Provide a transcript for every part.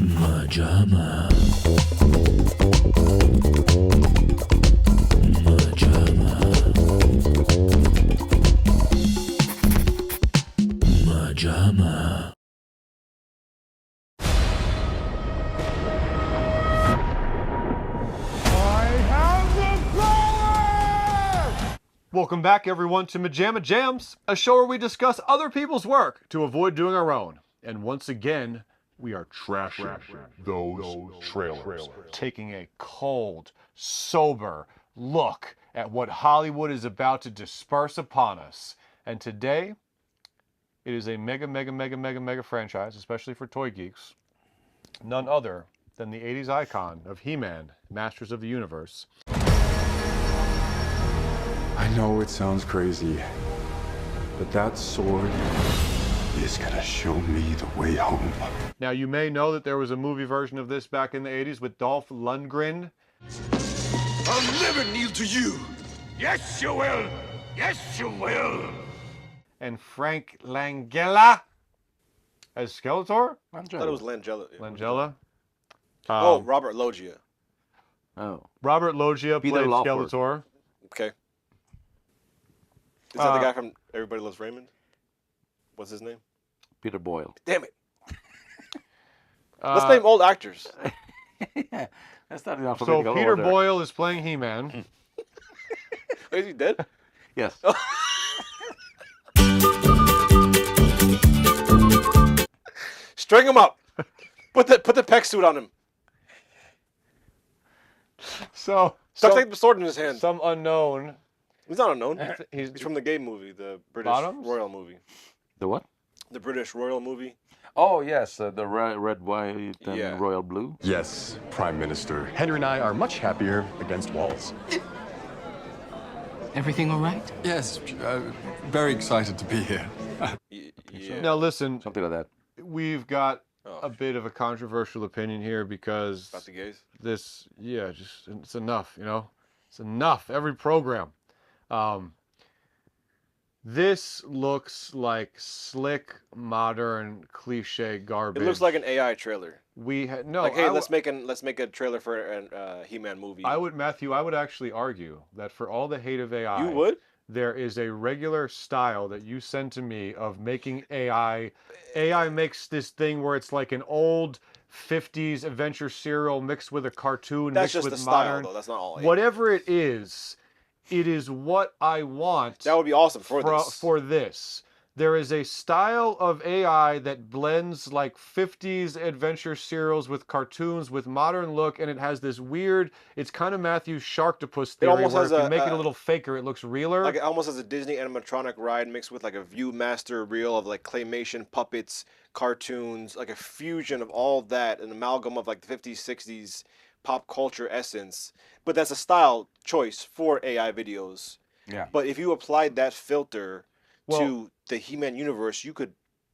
MaJaMa. MaJaMa. MaJaMa. Welcome back, everyone, to MaJaMa Jams, a show where we discuss other people's work to avoid doing our own. And once again, we are trashing those trailers, taking a cold, sober look at what Hollywood is about to disperse upon us. And today, it is a mega franchise, especially for toy geeks. None other than the 80s icon of He-Man, Masters of the Universe. I know it sounds crazy, but that sword is gonna show me the way home. Now, you may know that there was a movie version of this back in the 80s with Dolph Lundgren. I'll never kneel to you. Yes, you will. Yes, you will. And Frank Langella as Skeletor. I thought it was Langella. Langella. Robert Loggia. Robert Loggia Peter played Lawford. Skeletor. Okay. Is that the guy from Everybody Loves Raymond? What's his name? Peter Boyle. Damn it. Let's name old actors. Yeah, that's not enough. So Peter Boyle is playing He-Man. Is he dead? Yes. String him up. Put the pec suit on him. So Take the sword in his hand. some unknown. He's not unknown. He's He's from the game movie, the British Bottoms? Royal movie. The what? The British Royal movie. Oh yes, the red, white, and Yeah. royal blue. Yes, Prime Minister. Henry and I are much happier against walls. Everything all right? Yes, very excited to be here. Yeah. Now listen, Something like that. we've got a bit of a controversial opinion here because About the gays. this, just it's enough, It's enough. Every program. This looks like slick, modern, cliche garbage. It looks like an AI trailer. No. Like, hey, I let's make a trailer for a He-Man movie. I would actually argue that for all the hate of AI, You would? there is a regular style that you send to me of making AI. AI makes this thing where it's like an old 50s adventure serial mixed with a cartoon, That's mixed just with the style, modern. though. That's not all AI. Whatever it is what I want. That would be awesome for this. For this. There is a style of AI that blends like 50s adventure serials with cartoons with modern look, and it has this weird, it's kind of Matthew's Sharktopus theory, almost where has if you a- make it a little faker, it looks realer. Like it almost has a Disney animatronic ride mixed with like a Viewmaster reel of like claymation puppets, cartoons, like a fusion of all that, an amalgam of like the 50s, 60s pop culture essence. But that's a style choice for AI videos. Yeah. But if you applied that filter Well- to the He-Man universe, you could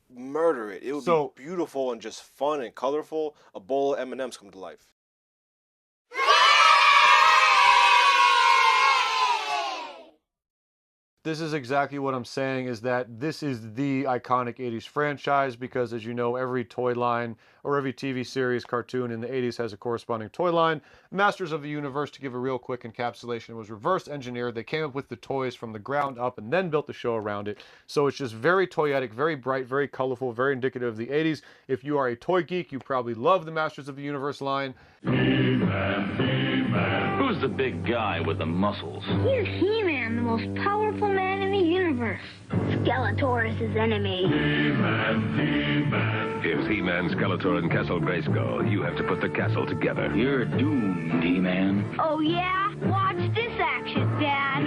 murder it. It would So- be beautiful and just fun and colorful. A bowl of M&Ms come to life. This is exactly what I'm saying, is that this is the iconic 80s franchise because, as you know, every toy line or every TV series cartoon in the 80s has a corresponding toy line. Masters of the Universe, to give a real quick encapsulation, was reverse engineered. They came up with the toys from the ground up and then built the show around it. So it's just very toyetic, very bright, very colorful, very indicative of the 80s. If you are a toy geek, you probably love the Masters of the Universe line. Who's the big guy with the muscles? He's He-Man, the most powerful man in the universe. Skeletor is his enemy. If He-Man, Skeletor, and Castle Grayskull, you have to put the castle together. You're doomed, He-Man. Oh, yeah? Watch this action, Dad.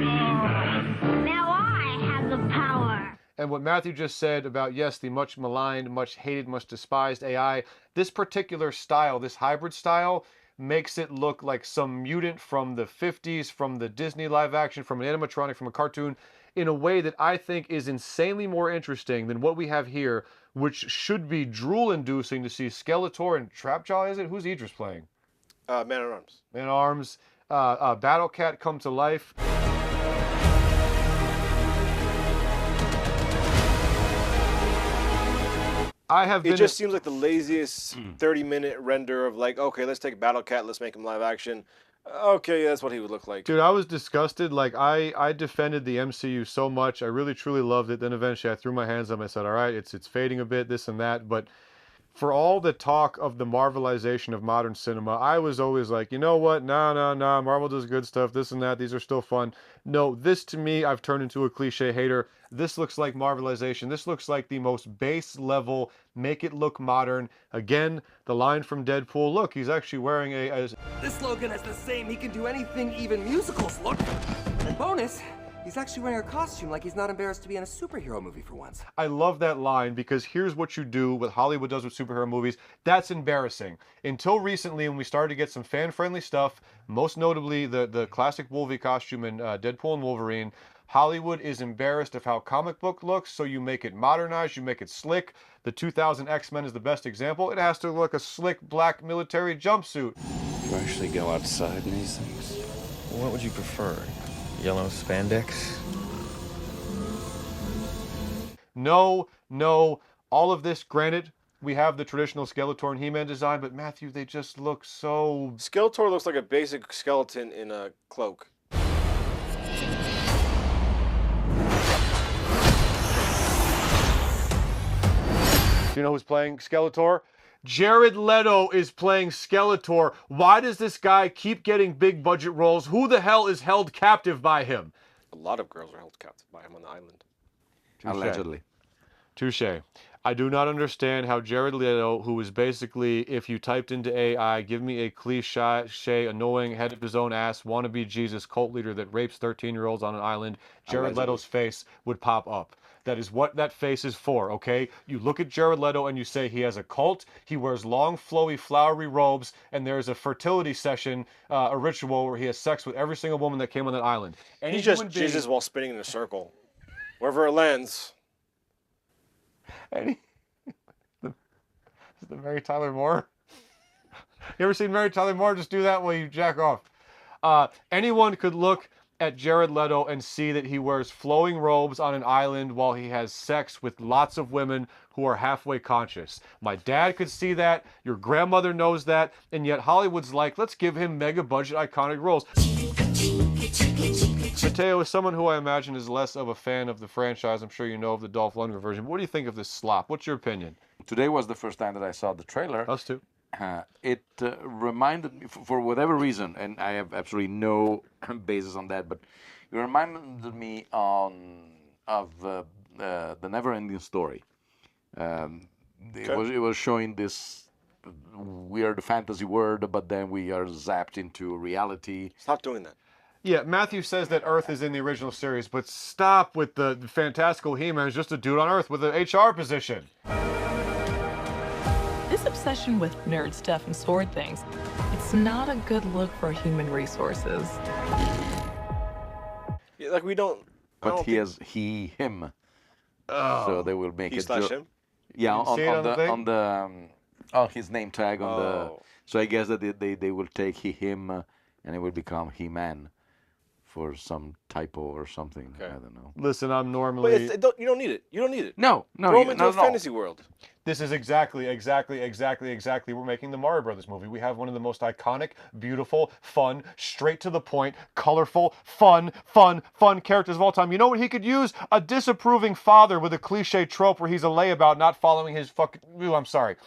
Now I have the power. And what Matthew just said about, yes, the much maligned, much hated, much despised AI, this particular style, this hybrid style, makes it look like some mutant from the 50s, from the Disney live action, from an animatronic, from a cartoon, in a way that I think is insanely more interesting than what we have here, which should be drool-inducing to see Skeletor and Trapjaw, is it? Who's Idris playing? Man-at-Arms. Man-at-Arms, Battle Cat come to life. I have been. It just seems like the laziest 30-minute render of like, okay, let's take Battle Cat, let's make him live action. Okay, that's what he would look like. Dude, I was disgusted. Like, I defended the MCU so much. I really, truly loved it. Then eventually I threw my hands up and I said, all right, it's fading a bit, this and that. But for all the talk of the Marvelization of modern cinema, I was always like, you know what? Nah. Marvel does good stuff, this and that. These are still fun. No, this to me, I've turned into a cliche hater. This looks like Marvelization. This looks like the most base level, make it look modern. Again, the line from Deadpool, look, he's actually wearing a This slogan is the same. He can do anything, even musicals. Look. And bonus, he's actually wearing a costume like he's not embarrassed to be in a superhero movie for once. I love that line because here's what you do, what Hollywood does with superhero movies. That's embarrassing. Until recently, when we started to get some fan-friendly stuff, most notably the classic Wolverine costume in Deadpool and Wolverine, Hollywood is embarrassed of how comic book looks, so you make it modernized, you make it slick. The 2000 X-Men is the best example. It has to look like a slick black military jumpsuit. You actually go outside in these things? What would you prefer? Yellow spandex? No. All of this, granted, we have the traditional Skeletor and He-Man design, but Matthew, they just look so... Skeletor looks like a basic skeleton in a cloak. Do you know who's playing Skeletor? Jared Leto is playing Skeletor. Why does this guy keep getting big budget roles? Who the hell is held captive by him? A lot of girls are held captive by him on the island. Allegedly. Touche. I do not understand how Jared Leto, who is basically, if you typed into AI, give me a cliche, annoying, head of his own ass, wannabe Jesus cult leader that rapes 13-year-olds on an island, Jared Leto's face would pop up. That is what that face is for, okay? You look at Jared Leto and you say he has a cult, he wears long, flowy, flowery robes, and there's a fertility session, a ritual where he has sex with every single woman that came on that island. He just jizzes while spinning in a circle. Wherever it lands. Is the Mary Tyler Moore? You ever seen Mary Tyler Moore? Just do that while you jack off. Anyone could look at Jared Leto and see that he wears flowing robes on an island while he has sex with lots of women who are halfway conscious. My dad could see that, your grandmother knows that, and yet Hollywood's like, let's give him mega budget iconic roles. Mateo is someone who I imagine is less of a fan of the franchise. I'm sure you know of the Dolph Lundgren version. But what do you think of this slop? What's your opinion? Today was the first time that I saw the trailer. Us too. It reminded me, for whatever reason, and I have absolutely no basis on that, but it reminded me of the Never-Ending Story. It was showing this weird fantasy world, but then we are zapped into reality. Stop doing that. Yeah, Matthew says that Earth is in the original series, but stop with the fantastical He-Man is just a dude on Earth with an HR position. This obsession with nerd stuff and sword things, it's not a good look for human resources. Yeah, like we don't... But he has him. Oh. So they will make He it... slash him? Yeah, on his name tag on the... Oh. So I guess that they will take him and it will become He-Man for some typo or something. Okay. I don't know. Listen, I'm normally... But you don't need it. You don't need it. No. Throw him into a fantasy world. This is exactly. We're making the Mario Brothers movie. We have one of the most iconic, beautiful, fun, straight to the point, colorful, fun characters of all time. You know what he could use? A disapproving father with a cliche trope where he's a layabout not following his fucking... Ooh, I'm sorry.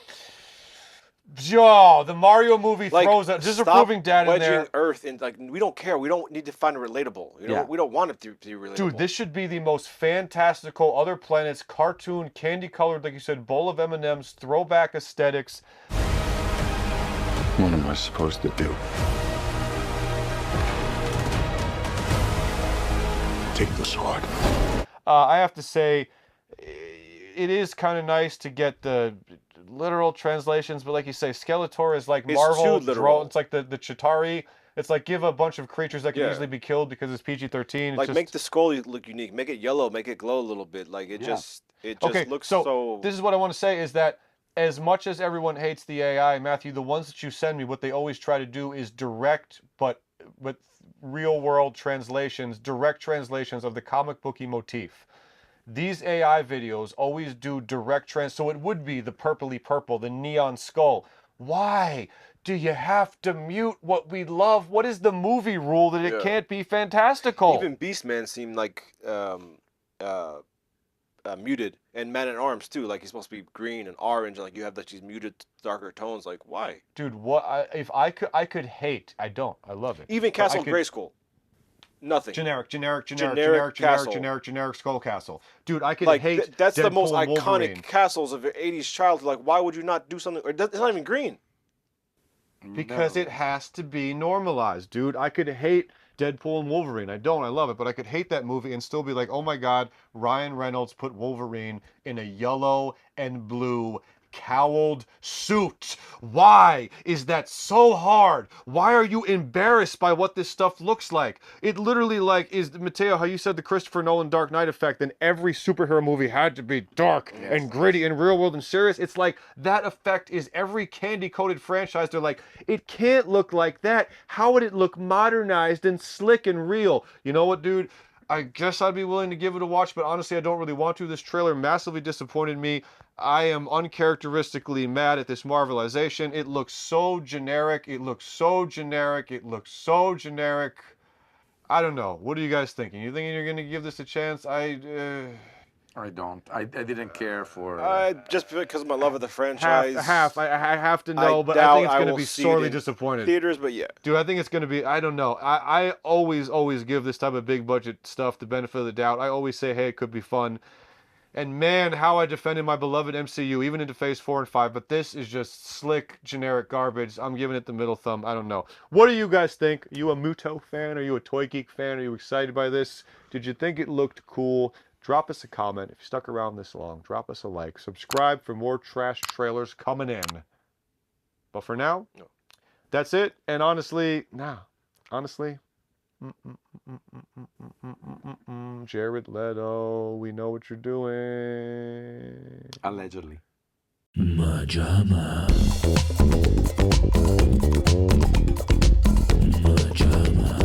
Yo, the Mario movie throws a disapproving dad in there. Earth in, like, we don't care. We don't need to find it relatable. You know, we don't want it to be relatable. Dude, this should be the most fantastical other planets cartoon, candy colored, like you said, bowl of M&Ms, throwback aesthetics. What am I supposed to do? Take the sword. I have to say, it is kind of nice to get the literal translations, but like you say, Skeletor is like Marvel. It's like the Chitauri. It's like give a bunch of creatures that can easily be killed because it's PG-13. Like make the skull look unique, make it yellow, make it glow a little bit. Like it just looks so. This is what I want to say is that as much as everyone hates the AI, Matthew, the ones that you send me, what they always try to do is direct, but real world translations, direct translations of the comic booky motif. these AI videos always do direct trans, so it would be the purpley purple, the neon skull. Why do you have to mute what we love? What is the movie rule that it can't be fantastical? Even Beastman seemed like muted, and Man at Arms too. Like he's supposed to be green and orange, and like you have like these muted darker tones. Like why? Dude, if I could hate. I don't. I love it. Even Castle Grayskull. Nothing. Generic Skull Castle. Dude, I could like, hate. That's Deadpool the most and iconic Wolverine. castles of your 80s childhood. Like, why would you not do something? It's not even green. Because it has to be normalized, dude. I could hate Deadpool and Wolverine. I don't. I love it. But I could hate that movie and still be like, oh my God, Ryan Reynolds put Wolverine in a yellow and blue cowled suit. Why is that so hard? Why are you embarrassed by what this stuff looks like? It literally like is, Mateo, how you said the Christopher Nolan Dark Knight effect, and every superhero movie had to be dark and gritty and real world and serious. It's like that effect is every candy-coated franchise. They're like, it can't look like that. How would it look modernized and slick and real? You know what, dude? I guess I'd be willing to give it a watch, but honestly, I don't really want to. This trailer massively disappointed me. I am uncharacteristically mad at this Marvelization. It looks so generic. It looks so generic. It looks so generic. I don't know. What are you guys thinking? You thinking you're going to give this a chance? I don't. I didn't care for... just because of my love of the franchise. I have to know, but I think it's going to be sorely disappointed. Theaters, but yeah. Dude, I think it's going to be, I don't know. I always give this type of big budget stuff the benefit of the doubt. I always say, hey, it could be fun. And man, how I defended my beloved MCU, even into Phase 4 and 5. But this is just slick, generic garbage. I'm giving it the middle thumb. I don't know. What do you guys think? Are you a Muto fan? Are you a Toy Geek fan? Are you excited by this? Did you think it looked cool? Drop us a comment. If you stuck around this long, drop us a like. Subscribe for more trash trailers coming in. But for now, that's it. And honestly, Jared Leto, we know what you're doing. Allegedly. MaJaMa. MaJaMa.